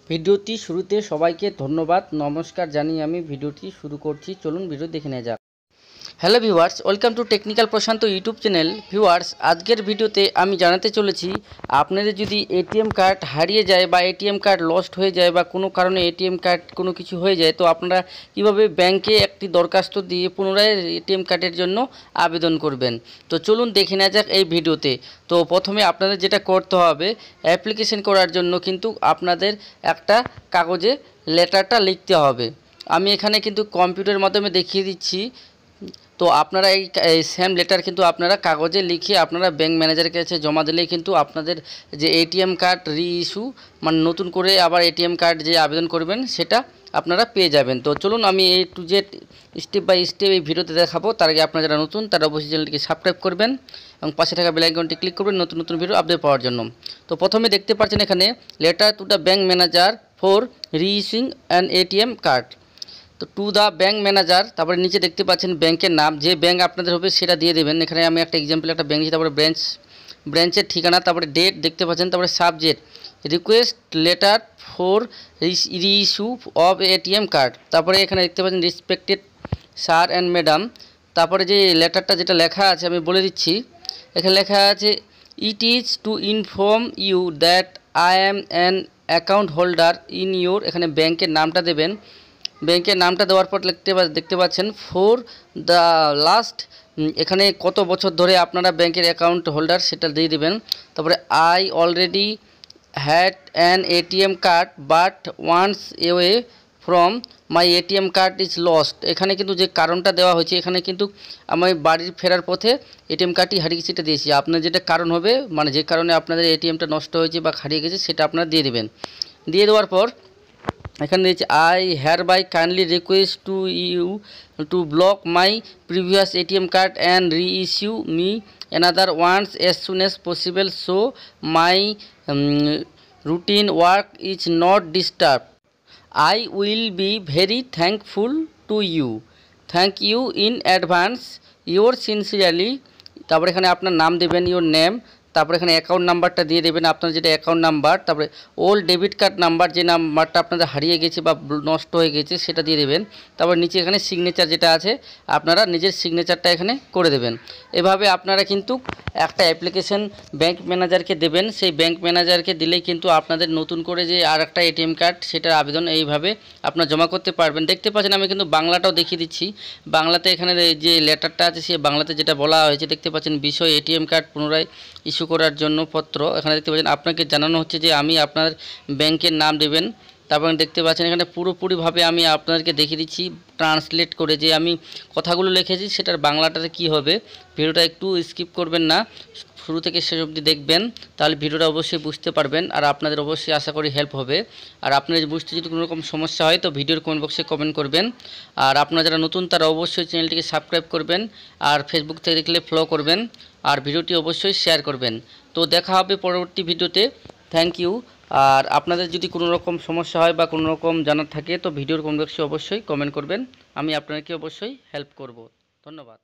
ভিডিওটি শুরুতে সবাইকে ধন্যবাদ নমস্কার জানিয়ে আমি ভিডিওটি শুরু করছি। চলুন ভিডিও দেখে নেওয়া যাক। Hello viewers, welcome to technical Prashanta YouTube channel. Viewers, আজকের ভিডিওতে আমি জানাতে চলেছি আপনাদের যদি এটিএম কার্ড হারিয়ে যায় বা এটিএম কার্ড লস্ট হয়ে যায় বা কোনো কারণে এটিএম কার্ড কোনো কিছু হয়ে যায়, তো আপনারা কিভাবে ব্যাংকে একটি দরখাস্ত দিয়ে পুনরায় এটিএম কার্ডের জন্য আবেদন করবেন। তো চলুন দেখে নেওয়া যাক এই ভিডিওতে। তো প্রথমে আপনাদের যেটা করতে হবে, অ্যাপ্লিকেশন করার জন্য কিন্তু আপনাদের একটা কাগজে লেটারটা লিখতে হবে। আমি এখানে কিন্তু কম্পিউটারের মাধ্যমে দেখিয়ে দিচ্ছি। তো আপনারা এই সেম লেটার কিন্তু আপনারা কাগজে লিখে আপনারা ব্যাংক ম্যানেজারের কাছে জমা দিলেই কিন্তু আপনাদের যে এটিএম কার্ড রিইস্যু মানে নতুন করে আবার এটিএম কার্ড যে আবেদন করবেন সেটা আপনারা পেয়ে যাবেন। তো চলুন আমি A to Z step by step এই ভিডিওতে দেখাবো। তার আগে আপনারা যারা নতুন তারা অবশ্যই চ্যানেলটিকে সাবস্ক্রাইব করবেন এবং পাশে থাকা বেল আইকনটি ক্লিক করবেন নতুন নতুন ভিডিও আপডেট পাওয়ার জন্য। তো প্রথমে দেখতে পাচ্ছেন এখানে letter to the bank manager for reissuing an ATM card. তো টু দ্য ব্যাংক ম্যানেজার, তারপরে নিচে দেখতে পাচ্ছেন ব্যাংকের নাম, যে ব্যাংক আপনাদের হবে সেটা দিয়ে দেবেন। এখানে আমি একটা এক্সাম্পল একটা ব্যাংক দিচ্ছি, তারপরে ব্রাঞ্চের ঠিকানা, তারপরে ডেট দেখতে পাচ্ছেন, তারপরে subject request letter for reissue of ATM card. তারপরে এখানে দেখতে পাচ্ছেন রেসপেক্টেড স্যার অ্যান্ড ম্যাডাম। তারপরে যে লেটারটা যেটা লেখা আছে আমি বলে দিচ্ছি। এখানে লেখা আছে it is to inform you that I am an account holder in your, এখানে ব্যাংকের নামটা দেবেন। ব্যাংকের নামটা দেওয়ার পর দেখতে পাচ্ছেন ফর দ্য লাস্ট, এখানে কত বছর ধরে আপনারা ব্যাংকের অ্যাকাউন্ট হোল্ডার সেটা দিয়ে দেবেন। তারপরে I already had an ATM card but once away from my ATM card is lost. এখানে কিন্তু যে কারণটা দেওয়া হয়েছে, এখানে কিন্তু আমি বাড়ির ফেরার পথে এটিএম কার্ডটি হারিয়ে সেটা দিয়েছি। আপনার যেটা কারণ হবে মানে যে কারণে আপনাদের এটিএমটা নষ্ট হয়েছে বা হারিয়ে গেছে সেটা আপনারা দিয়ে দেবেন। দিয়ে দেওয়ার পর এখানে দিয়েছে I hereby kindly request to you to block my previous ATM card and reissue me another once as soon as possible so my routine work is not disturb. I will be very thankful to you. Thank you in advance. Yours sincerely. তারপরে এখানে আপনার নাম দেবেন, your name, তারপরে এখানে account নাম্বারটা দিয়ে দেবেন, আপনার যেটা অ্যাকাউন্ট নাম্বার, তারপরে ওল্ড ডেবিট কার্ড নাম্বার যে নাম্বারটা আপনাদের হারিয়ে গেছে বা নষ্ট হয়ে গেছে সেটা দিয়ে দেবেন। তারপর নিচে এখানে সিগনেচার যেটা আছে আপনারা নিজের সিগনেচারটা এখানে করে দেবেন। এভাবে আপনারা কিন্তু একটা অ্যাপ্লিকেশন ব্যাংক ম্যানেজারকে দেবেন। সেই ব্যাংক ম্যানেজারকে দিলেই কিন্তু আপনাদের নতুন করে যে আর একটা এটিএম কার্ড সেটার আবেদন এইভাবে আপনারা জমা করতে পারবেন। দেখতে পাচ্ছেন আমি কিন্তু বাংলাটাও দেখিয়ে দিচ্ছি। বাংলাতে এখানে যে লেটারটা আছে সে বাংলাতে যেটা বলা হয়েছে দেখতে পাচ্ছেন, বিষয় এটিএম কার্ড পুনরায় ইস্যু করার জন্য পত্র। এখানে দেখতে পাচ্ছেন আপনাকে জানানো হচ্ছে যে আমি আপনার ব্যাংকের নাম দেবেন। তারপর দেখতে পাচ্ছেন এখানে পুরোপুরিভাবে আমি আপনাদেরকে দেখিয়ে দিচ্ছি ট্রান্সলেট করে, যে আমি কথাগুলো লিখেছি সেটার বাংলাটাতে কি হবে। ভিডিওটা একটু স্কিপ করবেন না, শুরু থেকে শেষ অবধি দেখবেন, তাহলে ভিডিওটা অবশ্যই বুঝতে পারবেন আর আপনাদের অবশ্যই আশা করি হেল্প হবে। আর আপনাদের বুঝতে যদি কোনো রকম সমস্যা হয় তো ভিডিওর কমেন্ট বক্সে কমেন্ট করবেন। আর আপনারা যারা নতুন তারা অবশ্যই চ্যানেলটিকে সাবস্ক্রাইব করবেন আর ফেসবুক থেকে দেখলে ফলো করবেন আর ভিডিওটি অবশ্যই শেয়ার করবেন। তো দেখা হবে পরবর্তী ভিডিওতে। Thank you. আর আপনাদের যদি কোনো রকম সমস্যা হয় বা কোনো রকম জানার থাকে তো ভিডিওর কমেন্ট বক্সে অবশ্যই কমেন্ট করবেন, আমি আপনাদেরকে অবশ্যই হেল্প করব। ধন্যবাদ।